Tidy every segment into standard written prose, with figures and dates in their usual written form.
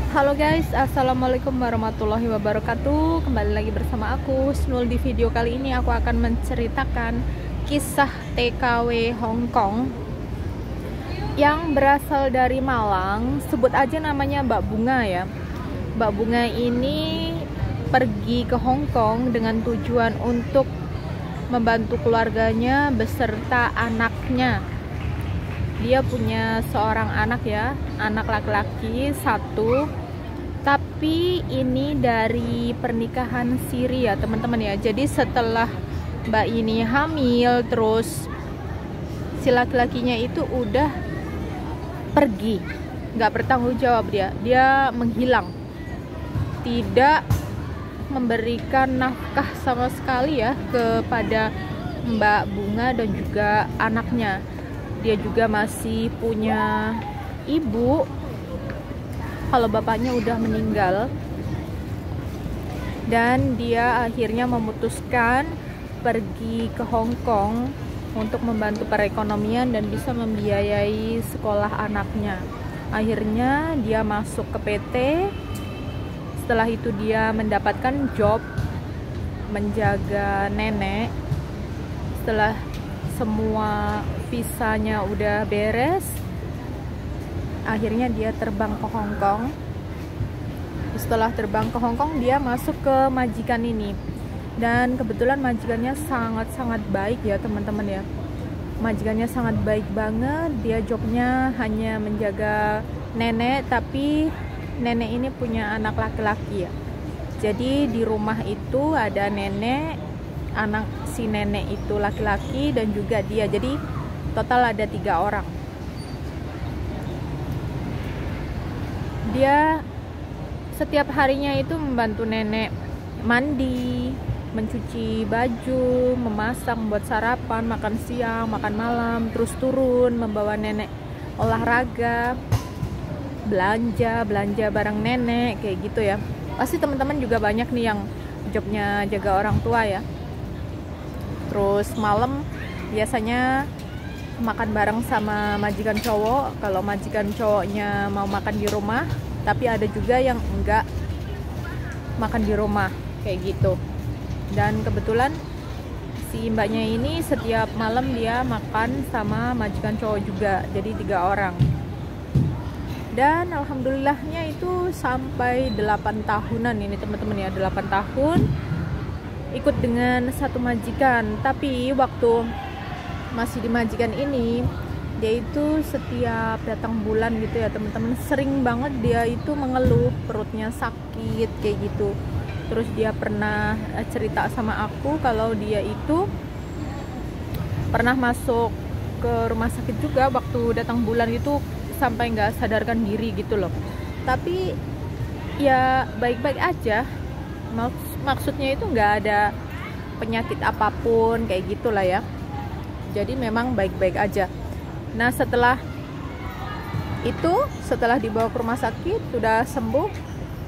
Halo guys, assalamualaikum warahmatullahi wabarakatuh. Kembali lagi bersama aku Snul. Di video kali ini aku akan menceritakan kisah TKW Hongkong yang berasal dari Malang. Sebut aja namanya Mbak Bunga ya. Mbak Bunga ini pergi ke Hongkong dengan tujuan untuk membantu keluarganya beserta anaknya. Dia punya seorang anak ya, anak laki-laki satu. Tapi ini dari pernikahan siri ya teman-teman ya. Jadi setelah mbak ini hamil, terus si laki-lakinya itu udah pergi, nggak bertanggung jawab, dia menghilang, tidak memberikan nafkah sama sekali ya kepada Mbak Bunga dan juga anaknya. Dia juga masih punya ibu kalau bapaknya udah meninggal, dan dia akhirnya memutuskan pergi ke Hongkong untuk membantu perekonomian dan bisa membiayai sekolah anaknya. Akhirnya dia masuk ke PT. Setelah itu dia mendapatkan job menjaga nenek. Setelah semua visanya udah beres, akhirnya dia terbang ke Hongkong. Setelah terbang ke Hongkong, dia masuk ke majikan ini, dan kebetulan majikannya sangat-sangat baik ya teman-teman ya. Majikannya sangat baik banget. Dia jobnya hanya menjaga nenek, tapi nenek ini punya anak laki-laki ya. Jadi di rumah itu ada nenek, anak si nenek itu laki-laki, dan juga dia. Jadi total ada 3 orang. Dia setiap harinya itu membantu nenek mandi, mencuci baju, memasak, membuat sarapan, makan siang, makan malam, terus turun membawa nenek olahraga, belanja bareng nenek kayak gitu ya. Pasti teman-teman juga banyak nih yang jobnya jaga orang tua ya. Terus malam biasanya makan bareng sama majikan cowok kalau majikan cowoknya mau makan di rumah, tapi ada juga yang enggak makan di rumah kayak gitu. Dan kebetulan si mbaknya ini setiap malam dia makan sama majikan cowok juga, jadi 3 orang. Dan alhamdulillahnya itu sampai 8 tahunan ini teman-teman ya, 8 tahun ikut dengan satu majikan. Tapi waktu masih di majikan ini, dia itu setiap datang bulan gitu ya teman-teman, sering banget dia itu mengeluh perutnya sakit kayak gitu. Terus dia pernah cerita sama aku kalau dia itu pernah masuk ke rumah sakit juga waktu datang bulan itu, sampai nggak sadarkan diri gitu loh. Tapi ya baik-baik aja, maksudnya itu nggak ada penyakit apapun kayak gitulah ya. Jadi memang baik-baik aja. Nah setelah itu, setelah dibawa ke rumah sakit sudah sembuh,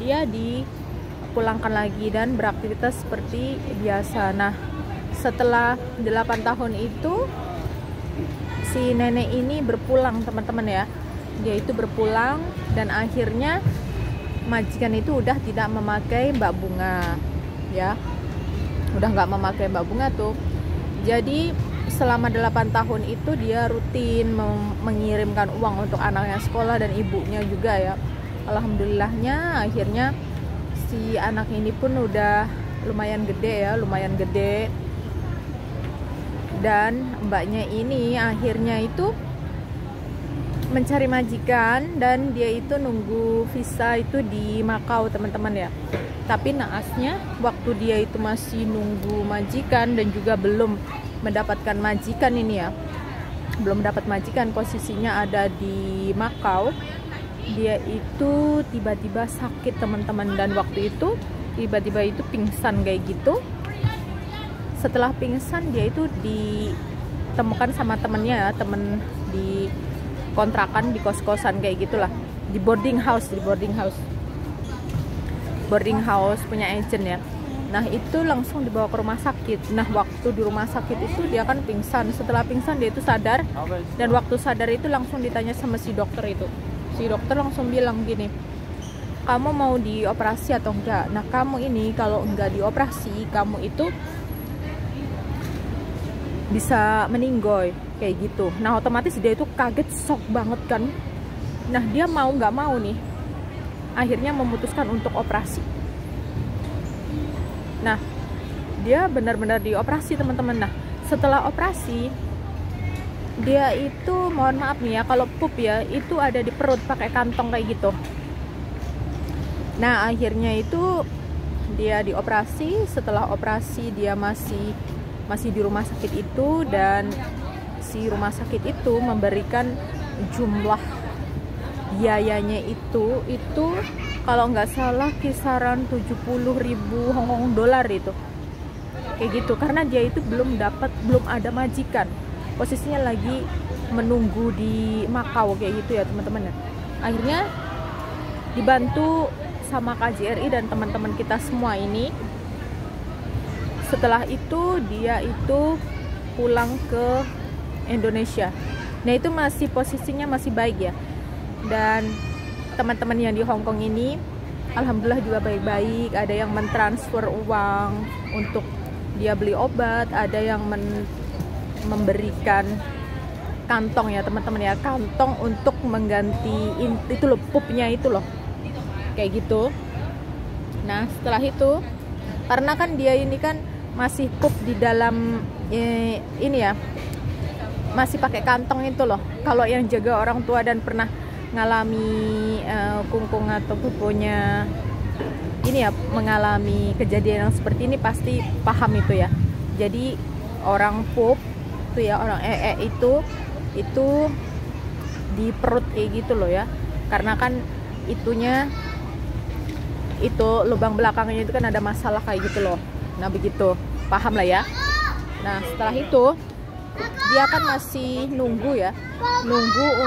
dia dipulangkan lagi dan beraktivitas seperti biasa. Nah setelah 8 tahun itu si nenek ini berpulang teman-teman ya. Dia itu berpulang, dan akhirnya majikan itu udah tidak memakai Mbak Bunga ya, udah nggak memakai Mbak Bunga tuh. Jadi selama 8 tahun itu dia rutin mengirimkan uang untuk anaknya sekolah dan ibunya juga ya. Alhamdulillahnya akhirnya si anak ini pun udah lumayan gede. Dan mbaknya ini akhirnya itu mencari majikan, dan dia itu nunggu visa itu di Makau teman-teman ya. Tapi naasnya waktu dia itu masih nunggu majikan dan juga belum mendapatkan majikan ini ya, belum dapat majikan, posisinya ada di Makau, dia itu tiba-tiba sakit teman-teman. Dan waktu itu tiba-tiba itu pingsan kayak gitu. Setelah pingsan dia itu ditemukan sama temennya ya, temen di kontrakan, di kos-kosan kayak gitulah, di boarding house punya agent ya. Nah itu langsung dibawa ke rumah sakit. Nah waktu di rumah sakit itu dia kan pingsan. Setelah pingsan dia itu sadar, dan waktu sadar itu langsung ditanya sama si dokter itu. Si dokter langsung bilang gini, kamu mau dioperasi atau enggak. Nah kamu ini kalau enggak dioperasi, kamu itu bisa meninggoy kayak gitu. Nah otomatis dia itu kaget, shock banget kan. Nah dia mau nggak mau nih, akhirnya memutuskan untuk operasi. Nah dia benar-benar dioperasi teman-teman. Nah setelah operasi, dia itu mohon maaf nih ya, kalau pup ya itu ada di perut pakai kantong kayak gitu. Nah akhirnya itu dia dioperasi. Setelah operasi dia masih di rumah sakit itu, dan si rumah sakit itu memberikan jumlah biayanya itu kalau nggak salah kisaran 70.000 Hong Kong dolar itu kayak gitu, karena dia itu belum ada majikan, posisinya lagi menunggu di Makau kayak gitu ya teman-teman. Akhirnya dibantu sama KJRI dan teman-teman kita semua ini. Setelah itu dia itu pulang ke Indonesia. Nah itu masih posisinya masih baik ya, dan teman-teman yang di Hong Kong ini alhamdulillah juga baik-baik. Ada yang mentransfer uang untuk dia beli obat, ada yang memberikan kantong ya teman-teman ya, kantong untuk mengganti itu loh, pupnya itu loh kayak gitu. Nah setelah itu, karena kan dia ini kan masih pup di dalam ini ya, masih pakai kantong itu loh. Kalau yang jaga orang tua dan pernah ngalami kungkung atau pupunya ini ya, mengalami kejadian yang seperti ini pasti paham itu ya. Jadi orang pup itu ya, orang itu di perut kayak gitu loh ya, karena kan itunya itu lubang belakangnya itu kan ada masalah kayak gitu loh. Nah begitu, paham lah ya. Nah setelah itu dia kan masih nunggu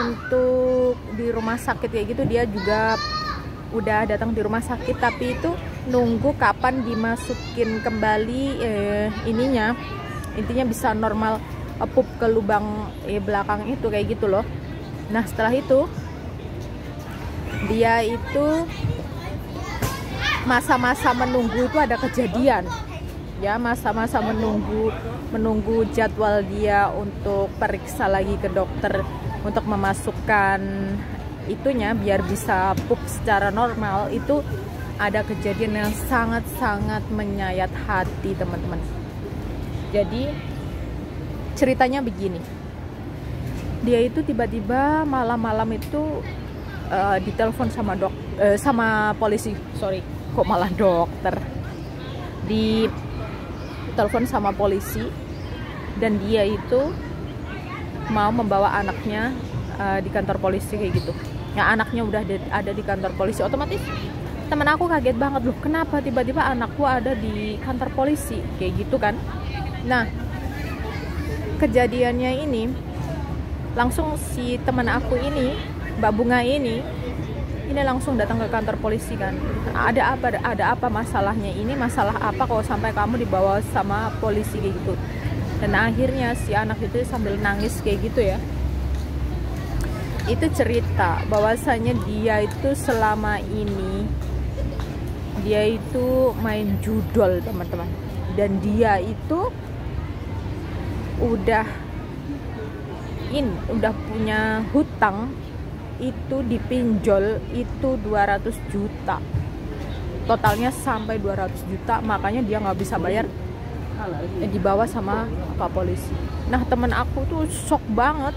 untuk di rumah sakit kayak gitu. Dia juga udah datang di rumah sakit, tapi itu nunggu kapan dimasukin kembali intinya bisa normal pup ke lubang belakang itu kayak gitu loh. Nah setelah itu dia itu masa-masa menunggu itu ada kejadian ya, masa-masa menunggu jadwal dia untuk periksa lagi ke dokter untuk memasukkan itunya biar bisa pup secara normal. Itu ada kejadian yang sangat-sangat menyayat hati teman-teman. Jadi ceritanya begini, dia itu tiba-tiba malam-malam itu ditelepon sama polisi, sorry kok malah dokter, ditelepon sama polisi, dan dia itu mau membawa anaknya di kantor polisi kayak gitu. Ya anaknya udah ada di kantor polisi, otomatis temen aku kaget banget loh, kenapa tiba-tiba anakku ada di kantor polisi kayak gitu kan. Nah kejadiannya ini langsung si teman aku ini, Mbak Bunga ini langsung datang ke kantor polisi kan. Ada apa masalahnya ini, masalah apa kok sampai kamu dibawa sama polisi kayak gitu. Dan akhirnya si anak itu sambil nangis kayak gitu ya, itu cerita bahwasanya dia itu selama ini dia itu main judol teman-teman, dan dia itu udah punya hutang itu dipinjol itu 200 juta totalnya, sampai 200 juta, makanya dia nggak bisa bayar, dibawa sama pak polisi. Nah temen aku tuh shock banget,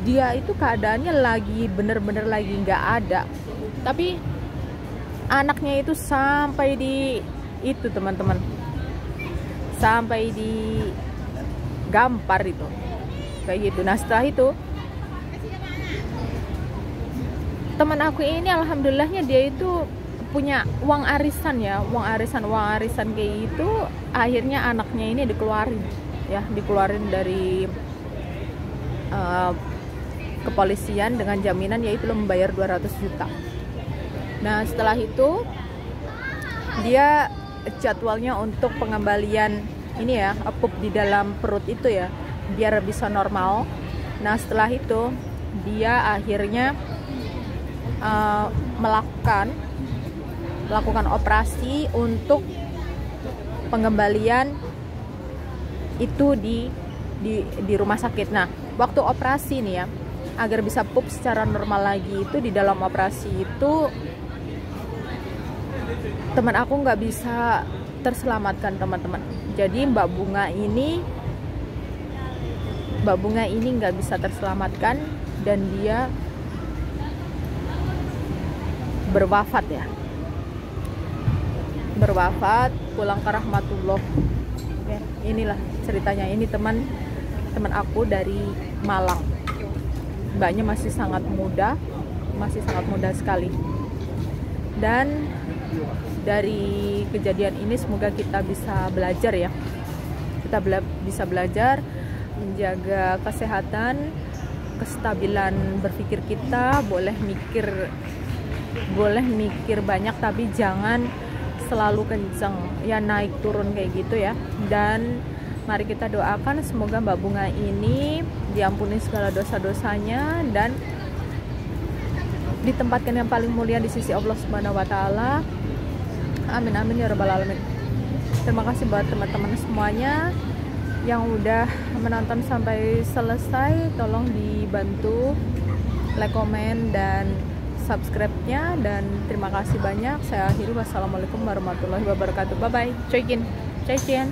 dia itu keadaannya lagi bener-bener lagi nggak ada, tapi anaknya itu sampai di itu teman-teman, sampai di gampar itu kayak gitu. Nah setelah itu teman aku ini alhamdulillahnya dia itu punya uang arisan ya, uang arisan kayak gitu. Akhirnya anaknya ini dikeluarin dari kepolisian dengan jaminan yaitu membayar 200 juta. Nah setelah itu dia jadwalnya untuk pengembalian ini ya, pup di dalam perut itu ya, biar bisa normal. Nah setelah itu dia akhirnya melakukan operasi untuk pengembalian itu di rumah sakit. Nah, waktu operasi nih ya, agar bisa pup secara normal lagi, itu di dalam operasi itu teman aku nggak bisa terselamatkan, teman-teman. Jadi Mbak Bunga ini nggak bisa terselamatkan dan dia berwafat ya, pulang ke rahmatullah. Oke, inilah ceritanya. Ini teman aku dari Malang. Mbaknya masih sangat muda sekali. Dan dari kejadian ini semoga kita bisa belajar ya, bisa belajar menjaga kesehatan, kestabilan berpikir kita. Boleh mikir banyak, tapi jangan selalu kenceng ya, naik turun kayak gitu ya. Dan mari kita doakan semoga Mbak Bunga ini diampuni segala dosa-dosanya dan ditempatkan yang paling mulia di sisi Allah Subhanahu wa taala. Amin amin ya rabbal alamin. Terima kasih buat teman-teman semuanya yang udah menonton sampai selesai. Tolong dibantu like, komen, dan subscribe-nya, dan terima kasih banyak. Saya akhiri, wassalamualaikum warahmatullahi wabarakatuh. Bye bye. Cai Cien.